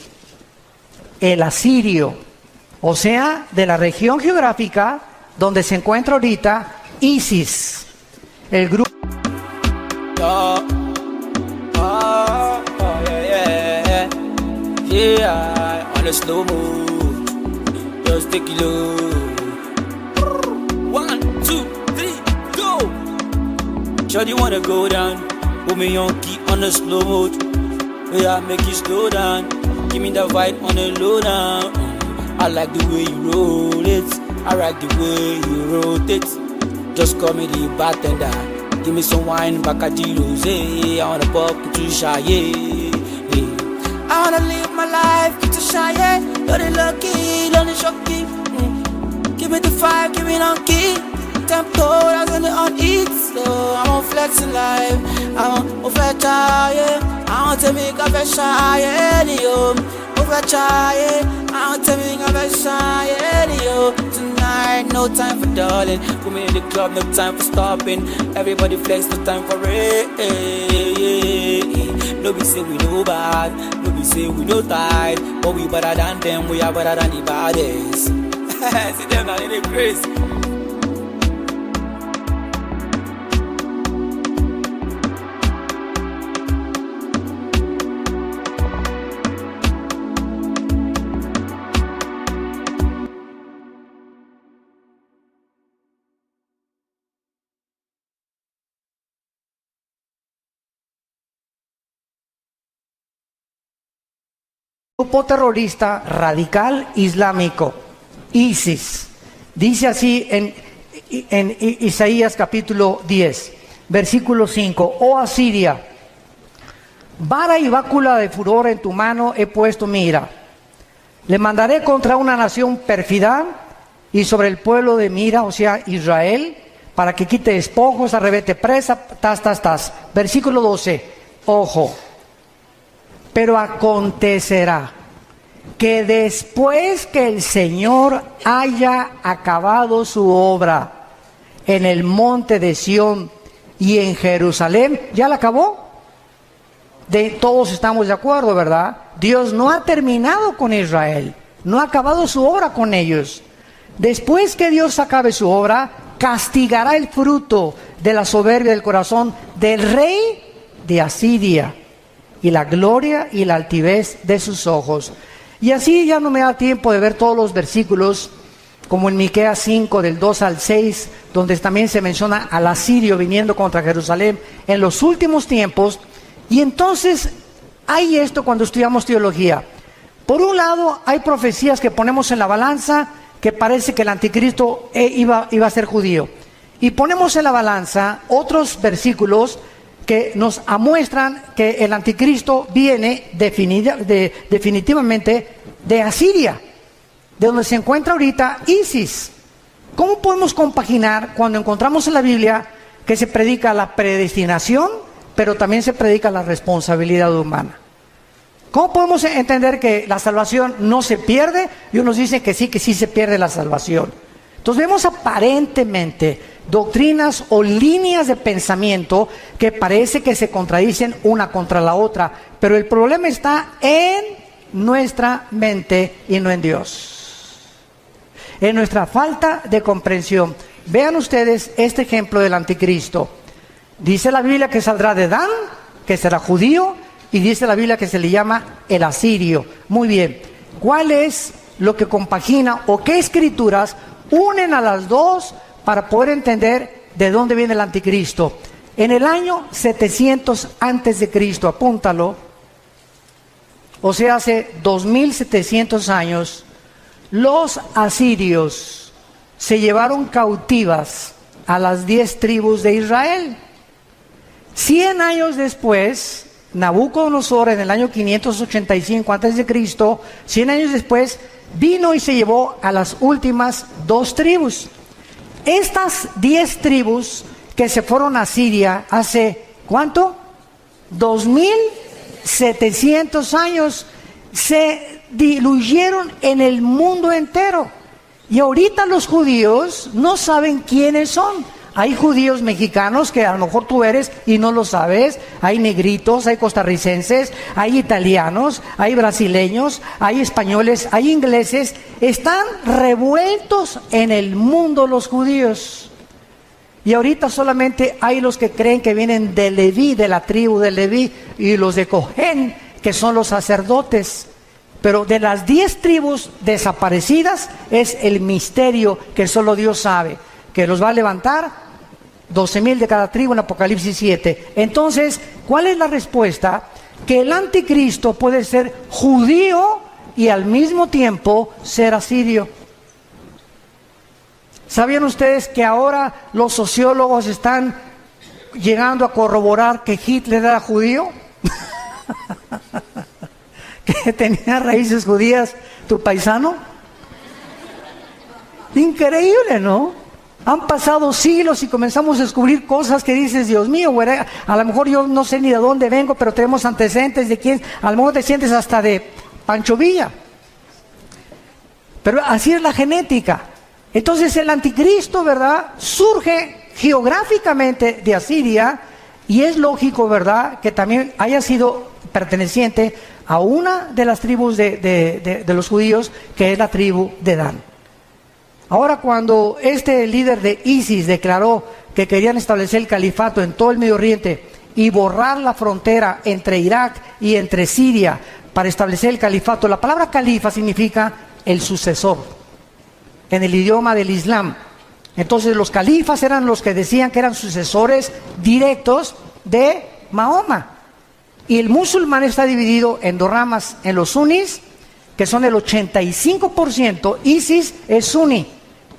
S1: El asirio, o sea, de la región geográfica donde se encuentra ahorita ISIS, el grupo.
S2: Yeah, on a slow move, just take it low. 1, 2, 3, go. Shawty wanna go down, put me on key on the slow mode. Yeah, make it slow down. Give me the vibe on the low now. I like the way you roll it. I like the way you rotate. Just call me the bartender. Give me some wine, Bacardi Rosé. I wanna pop to shy, yeah. I wanna live my life, get to shy, yeah. Don't it lucky, don't it shocky. Give me the fire, give me the key. Tempo, that's when on eat. So I'm on flexing life. I'm on fetch, yeah. I want to make a fresh yeah, yo. Over try, I want to make a fresh yo. Tonight, no time for darling. Put me in the club, no time for stopping. Everybody flex, no time for it. No be say we no bad, no be say we no tired. But we better than them, we are better than the baddest. See them now in the grace.
S1: Grupo terrorista radical islámico, ISIS. Dice así en Isaías capítulo 10, versículo 5. Oh Asiria, vara y bácula de furor en tu mano he puesto mi ira. Le mandaré contra una nación pérfida y sobre el pueblo de mi ira, o sea, Israel, para que quite despojos, arrebete presa, Versículo 12. Ojo. Pero acontecerá que después que el Señor haya acabado su obra en el monte de Sión y en Jerusalén, ¿ya la acabó? Todos estamos de acuerdo, ¿verdad? Dios no ha terminado con Israel, no ha acabado su obra con ellos. Después que Dios acabe su obra, castigará el fruto de la soberbia del corazón del rey de Asiria y la gloria y la altivez de sus ojos. Y así ya no me da tiempo de ver todos los versículos, como en Miqueas 5, del 2 al 6, donde también se menciona al asirio viniendo contra Jerusalén en los últimos tiempos. Y entonces hay esto cuando estudiamos teología. Por un lado, hay profecías que ponemos en la balanza, que parece que el anticristo iba a ser judío. Y ponemos en la balanza otros versículos que nos amuestran que el anticristo viene definitivamente de Asiria, de donde se encuentra ahorita ISIS. ¿Cómo podemos compaginar cuando encontramos en la Biblia que se predica la predestinación, pero también se predica la responsabilidad humana? ¿Cómo podemos entender que la salvación no se pierde y unos dicen que sí se pierde la salvación? Entonces vemos aparentemente doctrinas o líneas de pensamiento que parece que se contradicen una contra la otra, pero el problema está en nuestra mente y no en Dios, en nuestra falta de comprensión. Vean ustedes este ejemplo del anticristo. Dice la Biblia que saldrá de Dan, que será judío, y dice la Biblia que se le llama el asirio. Muy bien, ¿cuál es lo que compagina o qué escrituras unen a las dos para poder entender de dónde viene el anticristo? En el año 700 antes de Cristo, apúntalo, o sea, hace 2700 años, los asirios se llevaron cautivas a las 10 tribus de Israel. 100 años después, Nabucodonosor, en el año 585 antes de Cristo, 100 años después, vino y se llevó a las últimas 2 tribus. Estas 10 tribus que se fueron a Siria hace, ¿cuánto? 2700 años, se diluyeron en el mundo entero. Y ahorita los judíos no saben quiénes son. Hay judíos mexicanos que a lo mejor tú eres y no lo sabes. Hay negritos, hay costarricenses, hay italianos, hay brasileños, hay españoles, hay ingleses. Están revueltos en el mundo los judíos. Y ahorita solamente hay los que creen que vienen de Leví, de la tribu de Leví, y los de Cojén, que son los sacerdotes. Pero de las 10 tribus desaparecidas es el misterio que solo Dios sabe, que los va a levantar 12,000 de cada tribu en Apocalipsis 7. Entonces, ¿cuál es la respuesta? que el anticristo puede ser judío y al mismo tiempo ser asirio. ¿Sabían ustedes que ahora los sociólogos están llegando a corroborar que Hitler era judío? Que tenía raíces judías, tu paisano. Increíble, ¿no? Han pasado siglos y comenzamos a descubrir cosas que dices, Dios mío, güey, a lo mejor yo no sé ni de dónde vengo, pero tenemos antecedentes de quién, a lo mejor te sientes hasta de Pancho Villa. Pero así es la genética. Entonces el anticristo, ¿verdad?, surge geográficamente de Asiria, y es lógico, ¿verdad?, que también haya sido perteneciente a una de las tribus de los judíos, que es la tribu de Dan. Ahora, cuando este líder de ISIS declaró que querían establecer el califato en todo el Medio Oriente y borrar la frontera entre Irak y entre Siria para establecer el califato, la palabra califa significa el sucesor en el idioma del Islam. Entonces los califas eran los que decían que eran sucesores directos de Mahoma. Y el musulmán está dividido en dos ramas, en los sunnis, que son el 85%, ISIS es suní,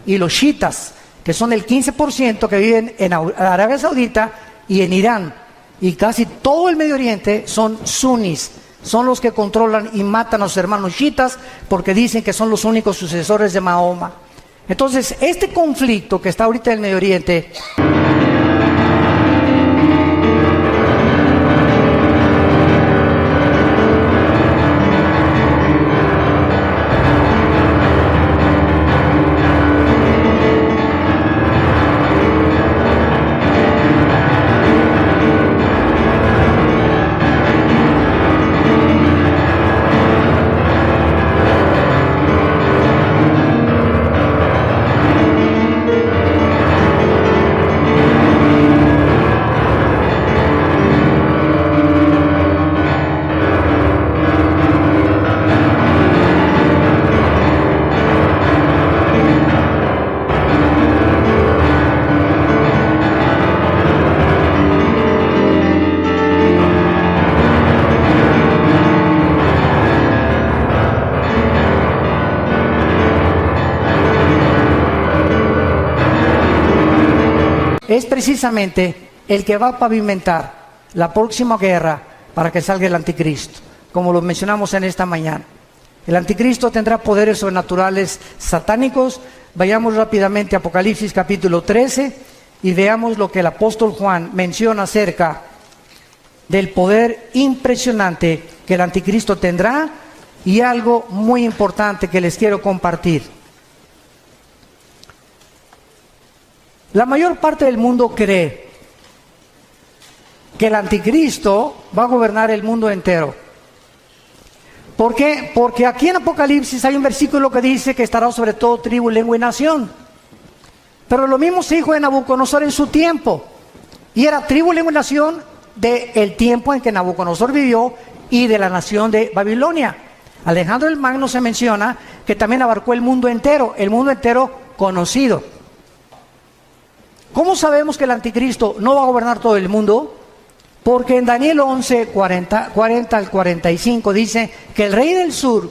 S1: y los chiitas, que son el 15% que viven en Arabia Saudita y en Irán. Y casi todo el Medio Oriente son sunnis, son los que controlan y matan a sus hermanos chiitas porque dicen que son los únicos sucesores de Mahoma. Entonces, este conflicto que está ahorita en el Medio Oriente es precisamente el que va a pavimentar la próxima guerra para que salga el anticristo, como lo mencionamos en esta mañana. El anticristo tendrá poderes sobrenaturales satánicos. Vayamos rápidamente a Apocalipsis capítulo 13 y veamos lo que el apóstol Juan menciona acerca del poder impresionante que el anticristo tendrá, y algo muy importante que les quiero compartir. La mayor parte del mundo cree que el anticristo va a gobernar el mundo entero. ¿Por qué? Porque aquí en Apocalipsis hay un versículo que dice que estará sobre todo tribu, lengua y nación. Pero lo mismo se dijo de Nabucodonosor en su tiempo. Y era tribu, lengua y nación del tiempo en que Nabucodonosor vivió y de la nación de Babilonia. Alejandro el Magno se menciona que también abarcó el mundo entero conocido. ¿Cómo sabemos que el anticristo no va a gobernar todo el mundo? Porque en Daniel 11, 40 al 45 dice que el rey del sur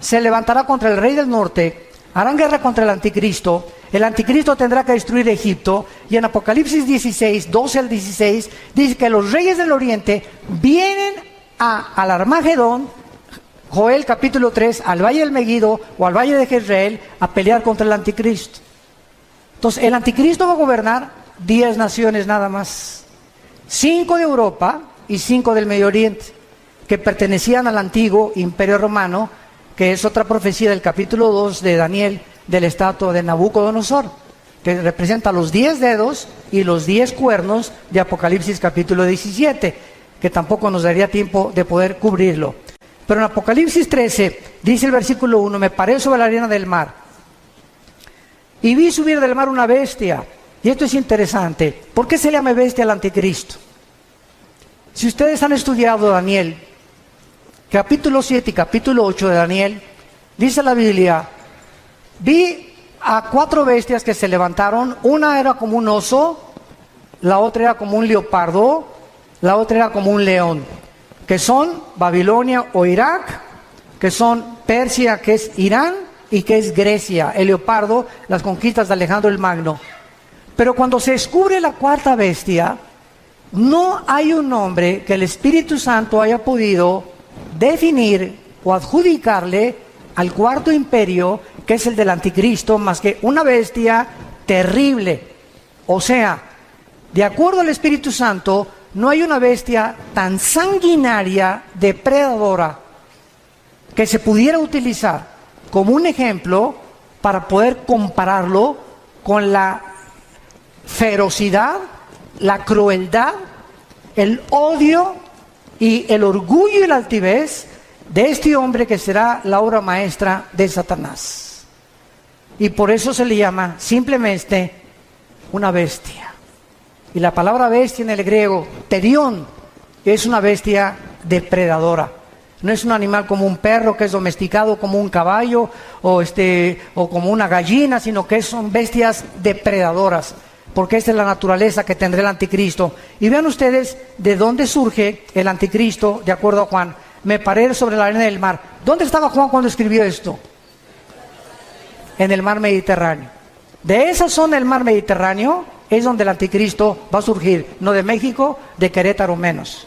S1: se levantará contra el rey del norte, harán guerra contra el anticristo tendrá que destruir Egipto, y en Apocalipsis 16, 12 al 16 dice que los reyes del oriente vienen al Armagedón, Joel capítulo 3, al valle del Megiddo o al valle de Jezreel a pelear contra el anticristo. Entonces, el anticristo va a gobernar 10 naciones nada más. 5 de Europa y 5 del Medio Oriente, que pertenecían al antiguo Imperio Romano, que es otra profecía del capítulo 2 de Daniel, del estatua de Nabucodonosor, que representa los 10 dedos y los 10 cuernos de Apocalipsis capítulo 17, que tampoco nos daría tiempo de poder cubrirlo. Pero en Apocalipsis 13, dice el versículo 1, me paré sobre la arena del mar, y vi subir del mar una bestia. Y esto es interesante. ¿Por qué se llama bestia al anticristo? Si ustedes han estudiado Daniel, capítulo 7 y capítulo 8 de Daniel, dice la Biblia, vi a 4 bestias que se levantaron. Una era como un oso, la otra era como un leopardo, la otra era como un león. que son Babilonia o Irak, que son Persia, que es Irán, y que es Grecia, el leopardo, las conquistas de Alejandro el Magno. Pero cuando se descubre la cuarta bestia, no hay un nombre que el Espíritu Santo haya podido definir o adjudicarle al cuarto imperio, que es el del anticristo, más que una bestia terrible. O sea, de acuerdo al Espíritu Santo, no hay una bestia tan sanguinaria, depredadora, que se pudiera utilizar como un ejemplo para poder compararlo con la ferocidad, la crueldad, el odio y el orgullo y la altivez de este hombre que será la obra maestra de Satanás. Y por eso se le llama simplemente una bestia. Y la palabra bestia en el griego, terión, es una bestia depredadora. No es un animal como un perro que es domesticado, como un caballo o como una gallina, sino que son bestias depredadoras, porque esta es la naturaleza que tendrá el anticristo. Y vean ustedes de dónde surge el anticristo, de acuerdo a Juan. Me paré sobre la arena del mar. ¿Dónde estaba Juan cuando escribió esto? En el mar Mediterráneo. De esa zona del mar Mediterráneo es donde el anticristo va a surgir, no de México, de Querétaro menos.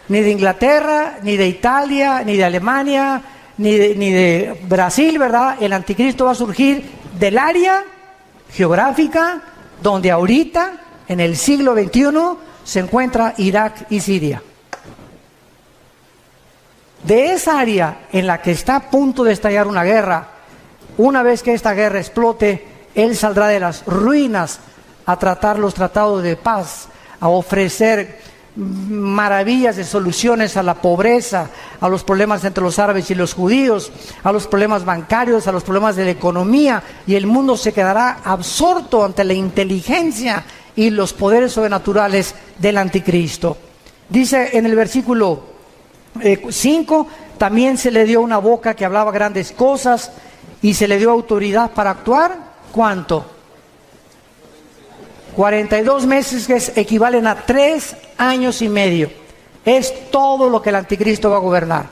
S1: Ni de Inglaterra, ni de Italia, ni de Alemania, ni de Brasil, ¿verdad? El anticristo va a surgir del área geográfica donde ahorita, en el siglo XXI, se encuentra Irak y Siria. De esa área en la que está a punto de estallar una guerra, una vez que esta guerra explote, él saldrá de las ruinas a tratar los tratados de paz, a ofrecer maravillas de soluciones a la pobreza, a los problemas entre los árabes y los judíos, a los problemas bancarios, a los problemas de la economía, y el mundo se quedará absorto ante la inteligencia y los poderes sobrenaturales del anticristo. Dice en el versículo 5, también se le dio una boca que hablaba grandes cosas y se le dio autoridad para actuar. ¿Cuánto? 42 meses, que equivalen a 3 años y medio. Es todo lo que el anticristo va a gobernar.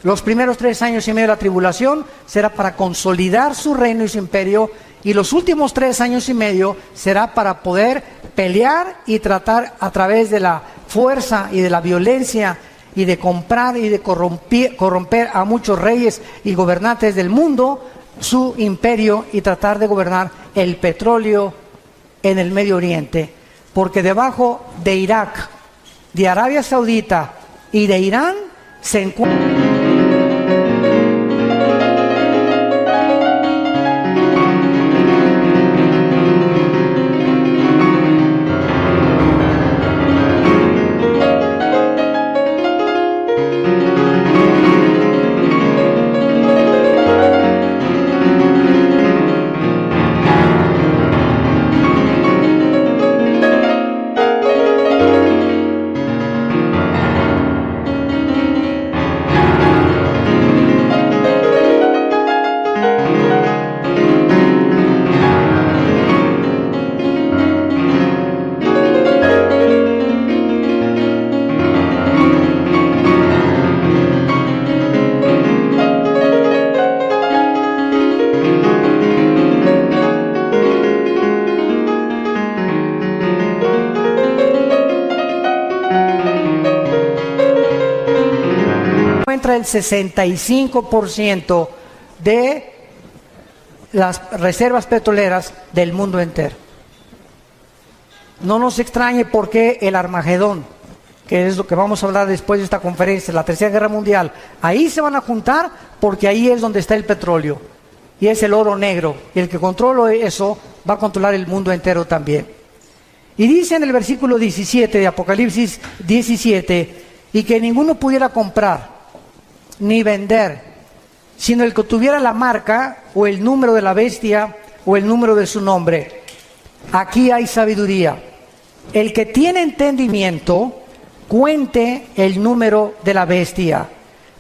S1: Los primeros 3 años y medio de la tribulación será para consolidar su reino y su imperio, y los últimos 3 años y medio será para poder pelear y tratar a través de la fuerza y de la violencia y de comprar y de corromper a muchos reyes y gobernantes del mundo su imperio, y tratar de gobernar el petróleo en el Medio Oriente, porque debajo de Irak, de Arabia Saudita y de Irán se encuentra el 65% de las reservas petroleras del mundo entero. No nos extrañe porque el Armagedón, que es lo que vamos a hablar después de esta conferencia, la Tercera Guerra Mundial, ahí se van a juntar, porque ahí es donde está el petróleo y es el oro negro, y el que controla eso va a controlar el mundo entero también. Y dice en el versículo 17 de Apocalipsis 17, y que ninguno pudiera comprar ni vender, sino el que tuviera la marca o el número de la bestia o el número de su nombre. Aquí hay sabiduría. El que tiene entendimiento, cuente el número de la bestia,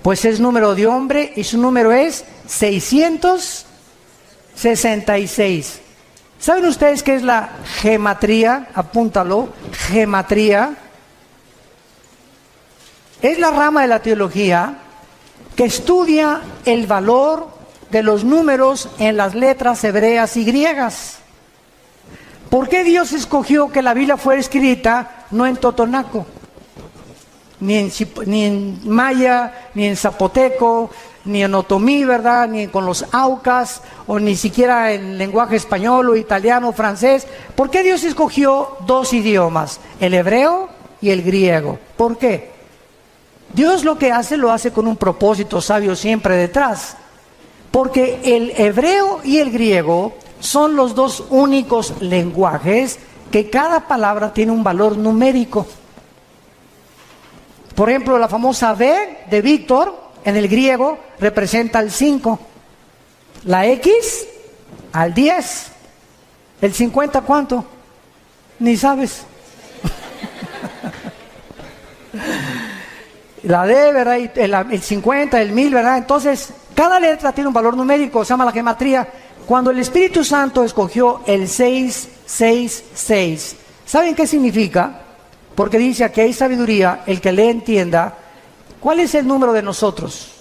S1: pues es número de hombre y su número es 666. ¿Saben ustedes qué es la gematría? Apúntalo, gematría. es la rama de la teología que estudia el valor de los números en las letras hebreas y griegas. ¿Por qué Dios escogió que la Biblia fuera escrita no en totonaco, ni en maya, ni en zapoteco, ni en otomí, ¿verdad? Ni con los aucas, o ni siquiera en lenguaje español o italiano o francés? ¿Por qué Dios escogió dos idiomas, el hebreo y el griego? ¿Por qué? Dios lo que hace, lo hace con un propósito sabio siempre detrás. Porque el hebreo y el griego son los dos únicos lenguajes que cada palabra tiene un valor numérico. Por ejemplo, la famosa V de Víctor en el griego representa el 5, la X al 10, el 50 ¿cuánto? Ni sabes. La D, ¿verdad? Y el 50, el 1000, ¿verdad? Entonces, cada letra tiene un valor numérico, se llama la gematría. Cuando el Espíritu Santo escogió el 666, ¿saben qué significa? Porque dice aquí hay sabiduría, el que le entienda. ¿Cuál es el número de nosotros?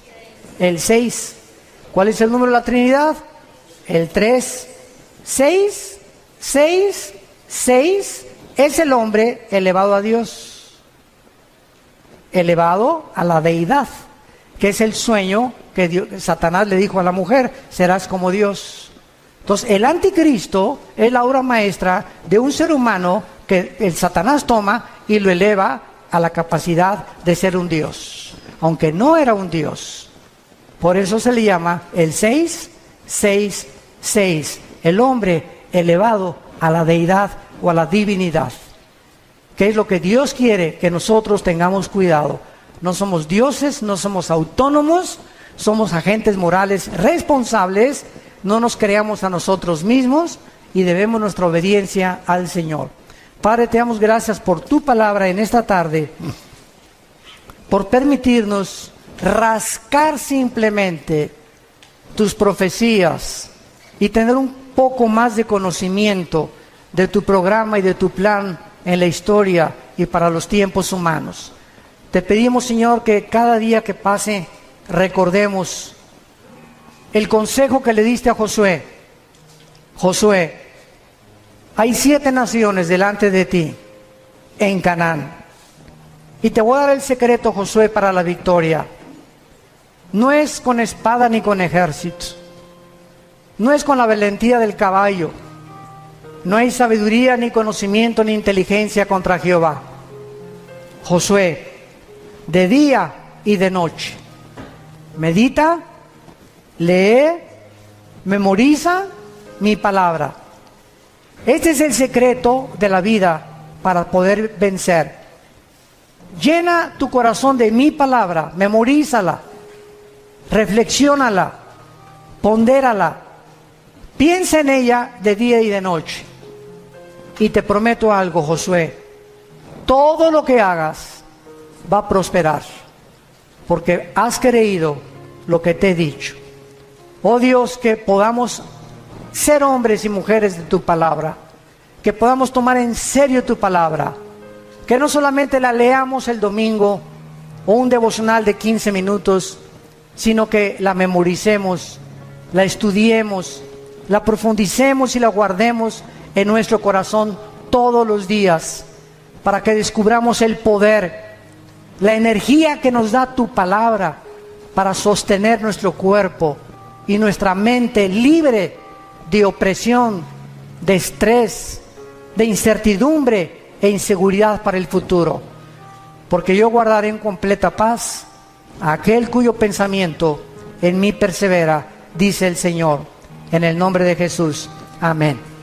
S1: El 6. ¿Cuál es el número de la Trinidad? El 3. 6, 6, 6 es el hombre elevado a Dios, elevado a la deidad, que es el sueño que Satanás le dijo a la mujer: serás como Dios. Entonces el anticristo es la obra maestra de un ser humano que el Satanás toma y lo eleva a la capacidad de ser un Dios, aunque no era un Dios. Por eso se le llama el 666, el hombre elevado a la deidad o a la divinidad, que es lo que Dios quiere que nosotros tengamos cuidado. No somos dioses, no somos autónomos, somos agentes morales responsables, no nos creamos a nosotros mismos y debemos nuestra obediencia al Señor. Padre, te damos gracias por tu palabra en esta tarde, por permitirnos rascar simplemente tus profecías y tener un poco más de conocimiento de tu programa y de tu plan en la historia y para los tiempos humanos. Te pedimos, Señor, que cada día que pase recordemos el consejo que le diste a Josué. Josué, hay 7 naciones delante de ti en Canaán. Y te voy a dar el secreto, Josué, para la victoria. No es con espada ni con ejército. No es con la valentía del caballo. No hay sabiduría, ni conocimiento, ni inteligencia contra Jehová. Josué, de día y de noche, medita, lee, memoriza mi palabra. Este es el secreto de la vida para poder vencer. Llena tu corazón de mi palabra, memorízala, reflexiónala, pondérala, piensa en ella de día y de noche. Y te prometo algo, Josué, todo lo que hagas va a prosperar, porque has creído lo que te he dicho. Oh Dios, que podamos ser hombres y mujeres de tu palabra, que podamos tomar en serio tu palabra, que no solamente la leamos el domingo o un devocional de 15 minutos, sino que la memoricemos, la estudiemos, la profundicemos y la guardemos en nuestro corazón todos los días, para que descubramos el poder, la energía que nos da tu palabra para sostener nuestro cuerpo y nuestra mente libre de opresión, de estrés, de incertidumbre e inseguridad para el futuro. Porque yo guardaré en completa paz a aquel cuyo pensamiento en mí persevera, dice el Señor. En el nombre de Jesús. Amén.